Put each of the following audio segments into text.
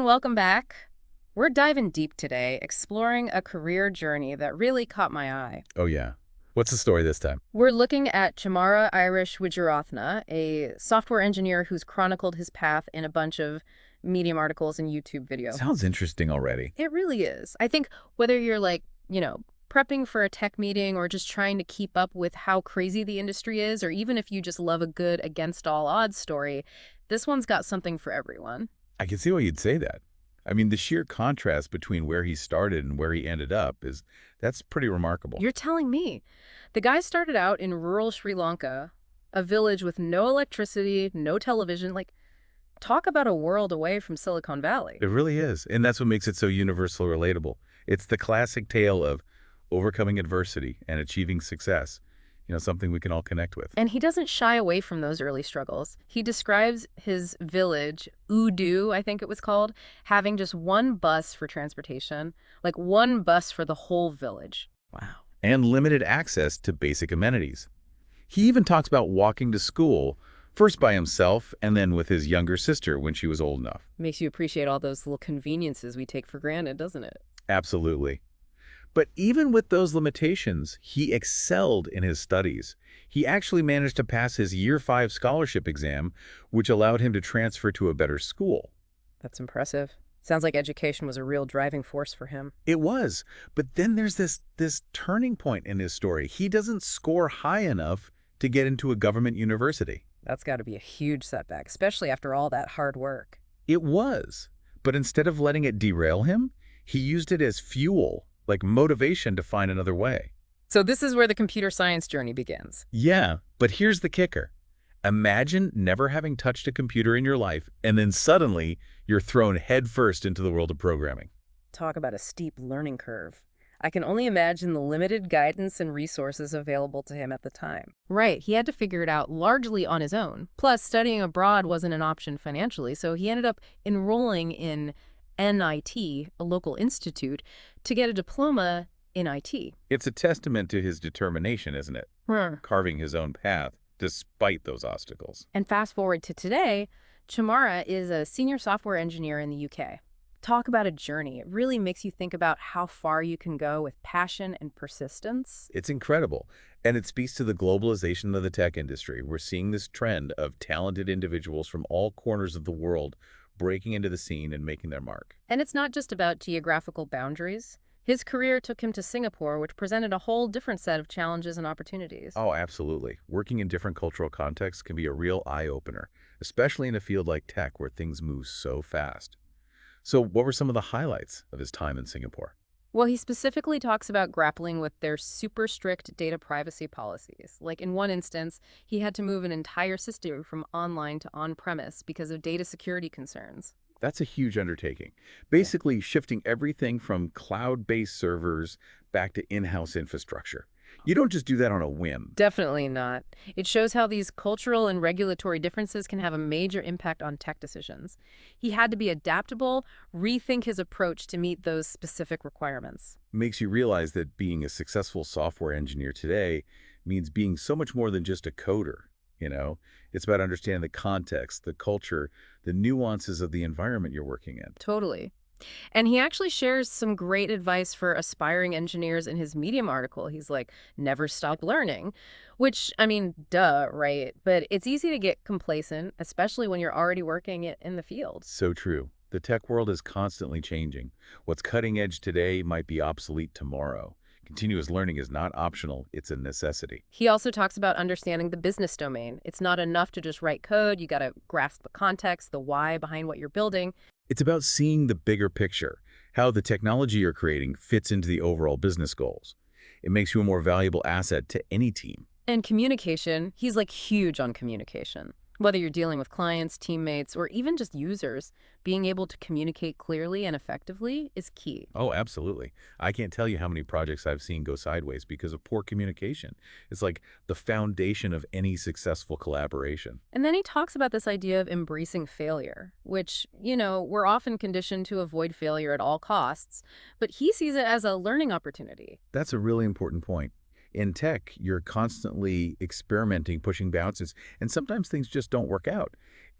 welcome back. We're diving deep today, exploring a career journey that really caught my eye. Oh, yeah. What's the story this time? We're looking at Chamara Irish Wijeratne, a software engineer who's chronicled his path in a bunch of Medium articles and YouTube video. Sounds interesting already. It really is. I think whether you're prepping for a tech meeting or just trying to keep up with how crazy the industry is, or even if you just love a good against all odds story, this one's got something for everyone. I can see why you'd say that. I mean, the sheer contrast between where he started and where he ended up that's pretty remarkable. You're telling me. The guy started out in rural Sri Lanka, a village with no electricity, no television. Talk about a world away from Silicon Valley. It really is, and that's what makes it so universal relatable. It's the classic tale of overcoming adversity and achieving success, something we can all connect with. And he doesn't shy away from those early struggles. He describes his village, Udu, I think it was called, having just one bus for transportation, like one bus for the whole village. Wow. And limited access to basic amenities. He even talks about walking to school, first by himself and then with his younger sister when she was old enough. Makes you appreciate all those little conveniences we take for granted, doesn't it? Absolutely. But even with those limitations, he excelled in his studies. He actually managed to pass his Year 5 scholarship exam, which allowed him to transfer to a better school. That's impressive. Sounds like education was a real driving force for him. It was. But then there's this turning point in his story. He doesn't score high enough to get into a government university. That's got to be a huge setback, especially after all that hard work. It was. But instead of letting it derail him, he used it as fuel, like motivation to find another way. So this is where the computer science journey begins. Yeah, but here's the kicker. Imagine never having touched a computer in your life, and then suddenly you're thrown headfirst into the world of programming. Talk about a steep learning curve. I can only imagine the limited guidance and resources available to him at the time. Right, he had to figure it out largely on his own. Plus, studying abroad wasn't an option financially, so he ended up enrolling in NIT, a local institute, to get a diploma in IT. It's a testament to his determination, isn't it? Carving his own path despite those obstacles. And fast forward to today, Chamara is a senior software engineer in the UK. Talk about a journey. It really makes you think about how far you can go with passion and persistence. It's incredible, and it speaks to the globalization of the tech industry. We're seeing this trend of talented individuals from all corners of the world breaking into the scene and making their mark. And it's not just about geographical boundaries. His career took him to Singapore, which presented a whole different set of challenges and opportunities. Oh, absolutely. Working in different cultural contexts can be a real eye-opener, especially in a field like tech where things move so fast. So what were some of the highlights of his time in Singapore? Well, he specifically talks about grappling with their super strict data privacy policies. Like in one instance, he had to move an entire system from online to on-premise because of data security concerns. That's a huge undertaking. Basically, shifting everything from cloud-based servers back to in-house infrastructure. You don't just do that on a whim. Definitely not. It shows how these cultural and regulatory differences can have a major impact on tech decisions. He had to be adaptable, rethink his approach to meet those specific requirements. Makes you realize that being a successful software engineer today means being so much more than just a coder. It's about understanding the context, the culture, the nuances of the environment you're working in. Totally. And he actually shares some great advice for aspiring engineers in his Medium article. He's like, never stop learning, which, I mean, duh, right? But it's easy to get complacent, especially when you're already working in the field. So true. The tech world is constantly changing. What's cutting edge today might be obsolete tomorrow. Continuous learning is not optional, it's a necessity. He also talks about understanding the business domain. It's not enough to just write code. You got to grasp the context, the why behind what you're building. It's about seeing the bigger picture, how the technology you're creating fits into the overall business goals. It makes you a more valuable asset to any team. And communication, he's like huge on communication. Whether you're dealing with clients, teammates, or even just users, being able to communicate clearly and effectively is key. Oh, absolutely. I can't tell you how many projects I've seen go sideways because of poor communication. It's like the foundation of any successful collaboration. And then he talks about this idea of embracing failure, which, we're often conditioned to avoid failure at all costs, but he sees it as a learning opportunity. That's a really important point. In tech, you're constantly experimenting, pushing boundaries, and sometimes things just don't work out.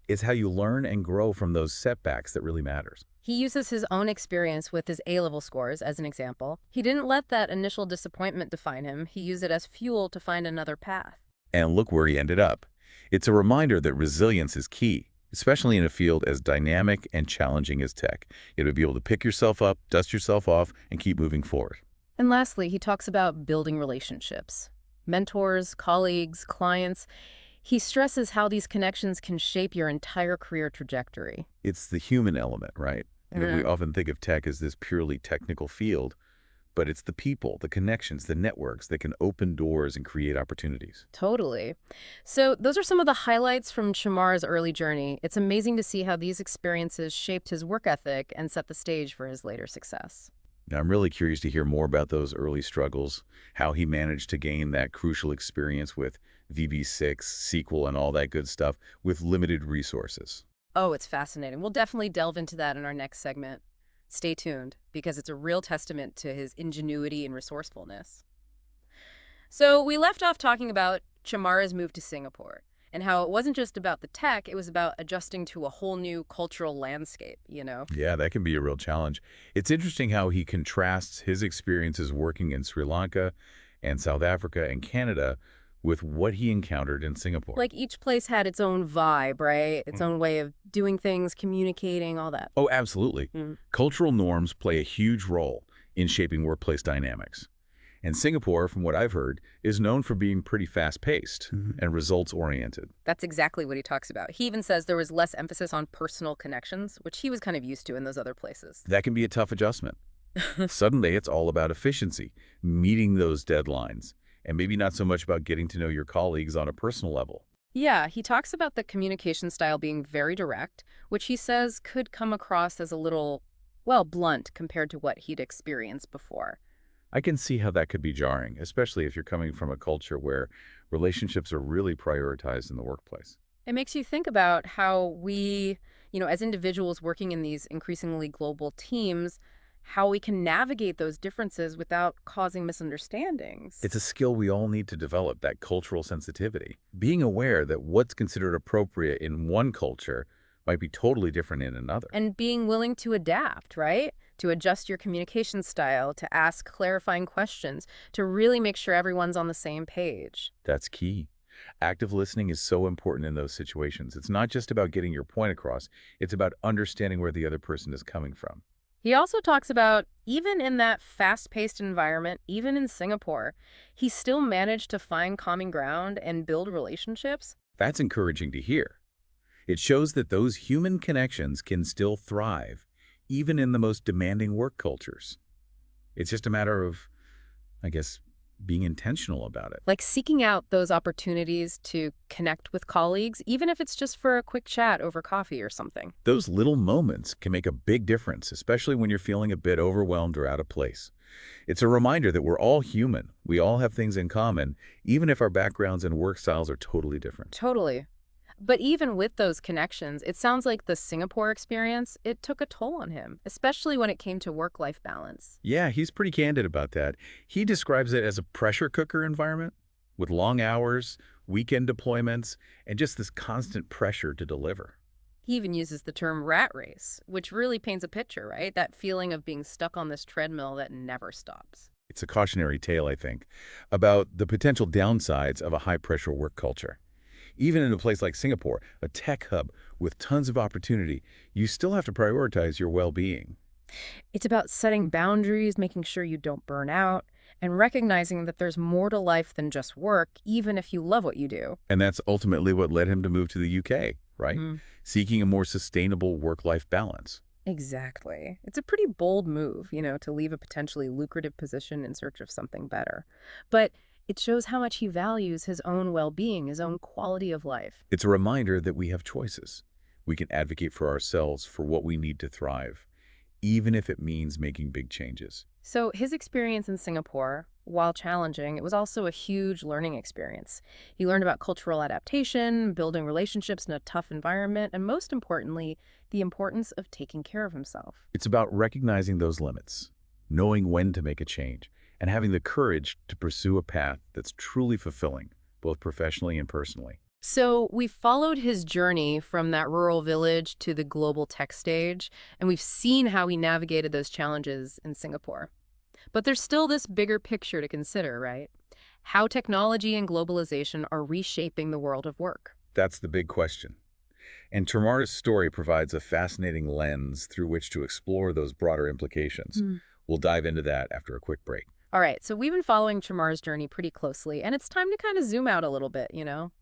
It's how you learn and grow from those setbacks that really matters. He uses his own experience with his A-level scores as an example. He didn't let that initial disappointment define him. He used it as fuel to find another path. And look where he ended up. It's a reminder that resilience is key, especially in a field as dynamic and challenging as tech. You have to be able to pick yourself up, dust yourself off, and keep moving forward. And lastly, he talks about building relationships. Mentors, colleagues, clients. He stresses how these connections can shape your entire career trajectory. It's the human element, right? We often think of tech as this purely technical field, but it's the people, the connections, the networks that can open doors and create opportunities. Totally. So those are some of the highlights from Chamar's early journey. It's amazing to see how these experiences shaped his work ethic and set the stage for his later success. Now, I'm really curious to hear more about those early struggles, how he managed to gain that crucial experience with VB6, SQL, and all that good stuff with limited resources. Oh, it's fascinating. We'll definitely delve into that in our next segment. Stay tuned, because it's a real testament to his ingenuity and resourcefulness. So we left off talking about Chamara's move to Singapore and how it wasn't just about the tech, it was about adjusting to a whole new cultural landscape. Yeah, that can be a real challenge. It's interesting how he contrasts his experiences working in Sri Lanka and South Africa and Canada with what he encountered in Singapore. Like each place had its own vibe, right? Its own way of doing things, communicating, all that. Oh, absolutely. Mm. Cultural norms play a huge role in shaping workplace dynamics. And Singapore, from what I've heard, is known for being pretty fast-paced and results-oriented. That's exactly what he talks about. He even says there was less emphasis on personal connections, which he was kind of used to in those other places. That can be a tough adjustment. Suddenly, it's all about efficiency, meeting those deadlines, and maybe not so much about getting to know your colleagues on a personal level. Yeah, he talks about the communication style being very direct, which he says could come across as a little, well, blunt compared to what he'd experienced before. I can see how that could be jarring, especially if you're coming from a culture where relationships are really prioritized in the workplace. It makes you think about how we, as individuals working in these increasingly global teams, how we can navigate those differences without causing misunderstandings. It's a skill we all need to develop, that cultural sensitivity. Being aware that what's considered appropriate in one culture might be totally different in another. And being willing to adapt, right? To adjust your communication style, to ask clarifying questions, to really make sure everyone's on the same page. That's key. Active listening is so important in those situations. It's not just about getting your point across. It's about understanding where the other person is coming from. He also talks about, even in that fast-paced environment, even in Singapore, he still managed to find common ground and build relationships. That's encouraging to hear. It shows that those human connections can still thrive, even in the most demanding work cultures. It's just a matter of, I guess, being intentional about it. Like seeking out those opportunities to connect with colleagues, even if it's just for a quick chat over coffee or something. Those little moments can make a big difference, especially when you're feeling a bit overwhelmed or out of place. It's a reminder that we're all human. We all have things in common, even if our backgrounds and work styles are totally different. Totally. But even with those connections, it sounds like the Singapore experience, it took a toll on him, especially when it came to work-life balance. Yeah, he's pretty candid about that. He describes it as a pressure cooker environment with long hours, weekend deployments, and just this constant pressure to deliver. He even uses the term rat race, which really paints a picture, right? That feeling of being stuck on this treadmill that never stops. It's a cautionary tale, I think, about the potential downsides of a high-pressure work culture. Even in a place like Singapore, a tech hub with tons of opportunity, you still have to prioritize your well-being. It's about setting boundaries, making sure you don't burn out, and recognizing that there's more to life than just work, even if you love what you do. And that's ultimately what led him to move to the UK, right? Seeking a more sustainable work-life balance. Exactly. It's a pretty bold move, to leave a potentially lucrative position in search of something better. But it shows how much he values his own well-being, his own quality of life. It's a reminder that we have choices. We can advocate for ourselves for what we need to thrive, even if it means making big changes. So his experience in Singapore, while challenging, it was also a huge learning experience. He learned about cultural adaptation, building relationships in a tough environment, and most importantly, the importance of taking care of himself. It's about recognizing those limits, knowing when to make a change, and having the courage to pursue a path that's truly fulfilling, both professionally and personally. So we followed his journey from that rural village to the global tech stage, and we've seen how he navigated those challenges in Singapore. But there's still this bigger picture to consider, right? How technology and globalization are reshaping the world of work. That's the big question. And Tamara's story provides a fascinating lens through which to explore those broader implications. We'll dive into that after a quick break. All right, so we've been following Chamar's journey pretty closely, and it's time to kind of zoom out a little bit,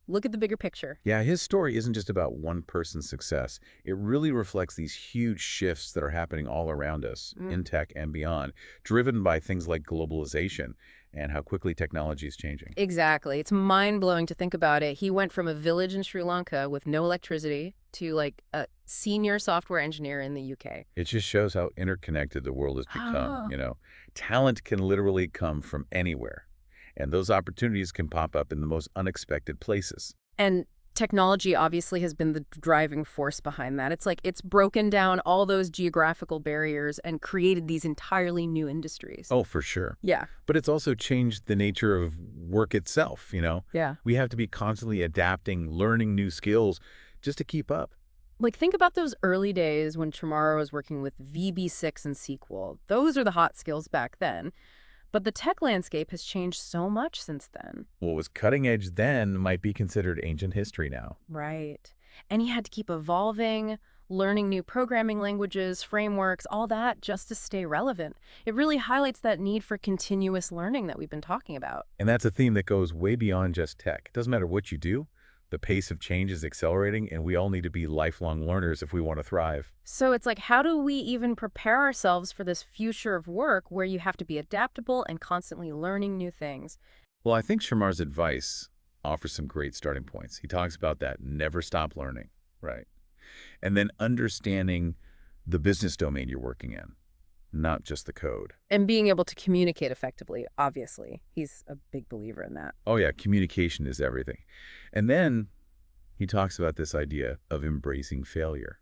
Look at the bigger picture. Yeah, his story isn't just about one person's success. It really reflects these huge shifts that are happening all around us, in tech and beyond, driven by things like globalization and how quickly technology is changing. Exactly. It's mind-blowing to think about it. He went from a village in Sri Lanka with no electricity to like a senior software engineer in the UK. It just shows how interconnected the world has become, Oh. Talent can literally come from anywhere, and those opportunities can pop up in the most unexpected places. And technology obviously has been the driving force behind that. It's like it's broken down all those geographical barriers and created these entirely new industries. Oh, for sure. Yeah. But it's also changed the nature of work itself. Yeah. We have to be constantly adapting, learning new skills just to keep up. Like, think about those early days when Chamara was working with VB6 and SQL. Those are the hot skills back then. But the tech landscape has changed so much since then. What was cutting edge then might be considered ancient history now. Right. And he had to keep evolving, learning new programming languages, frameworks, all that just to stay relevant. It really highlights that need for continuous learning that we've been talking about. And that's a theme that goes way beyond just tech. It doesn't matter what you do, the pace of change is accelerating, and we all need to be lifelong learners if we want to thrive. So it's like, how do we even prepare ourselves for this future of work where you have to be adaptable and constantly learning new things? Well, I think Shamar's advice offers some great starting points. He talks about that never stop learning, right? And then understanding the business domain you're working in, not just the code. And being able to communicate effectively, obviously. He's a big believer in that. Oh yeah, communication is everything. And then he talks about this idea of embracing failure,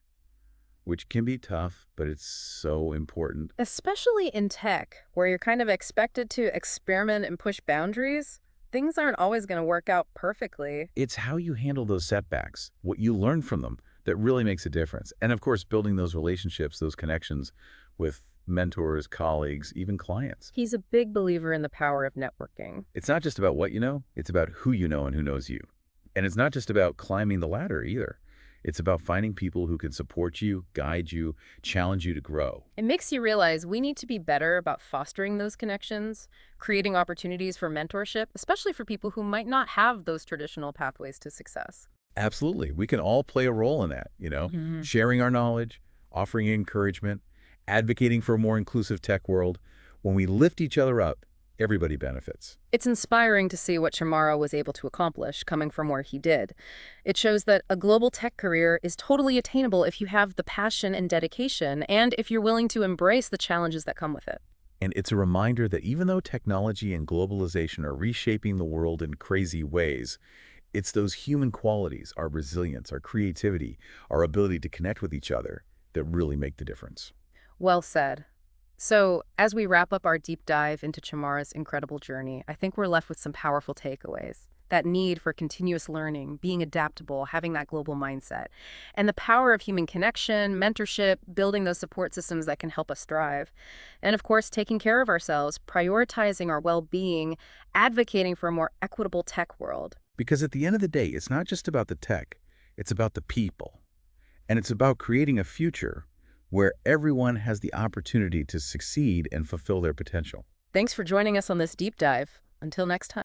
which can be tough, but it's so important. Especially in tech, where you're kind of expected to experiment and push boundaries, things aren't always going to work out perfectly. It's how you handle those setbacks, what you learn from them, that really makes a difference. And of course, building those relationships, those connections with mentors, colleagues, even clients. He's a big believer in the power of networking. It's not just about what you know, it's about who you know and who knows you. And it's not just about climbing the ladder either. It's about finding people who can support you, guide you, challenge you to grow. It makes you realize we need to be better about fostering those connections, creating opportunities for mentorship, especially for people who might not have those traditional pathways to success. Absolutely. We can all play a role in that, sharing our knowledge, offering encouragement, advocating for a more inclusive tech world. When we lift each other up, everybody benefits. It's inspiring to see what Chamara was able to accomplish coming from where he did. It shows that a global tech career is totally attainable if you have the passion and dedication, and if you're willing to embrace the challenges that come with it. And it's a reminder that even though technology and globalization are reshaping the world in crazy ways, it's those human qualities, our resilience, our creativity, our ability to connect with each other that really make the difference. Well said. So, as we wrap up our deep dive into Chamara's incredible journey, I think we're left with some powerful takeaways. That need for continuous learning, being adaptable, having that global mindset, and the power of human connection, mentorship, building those support systems that can help us thrive. And of course, taking care of ourselves, prioritizing our well-being, advocating for a more equitable tech world. Because at the end of the day, it's not just about the tech, it's about the people. And it's about creating a future where everyone has the opportunity to succeed and fulfill their potential. Thanks for joining us on this deep dive. Until next time.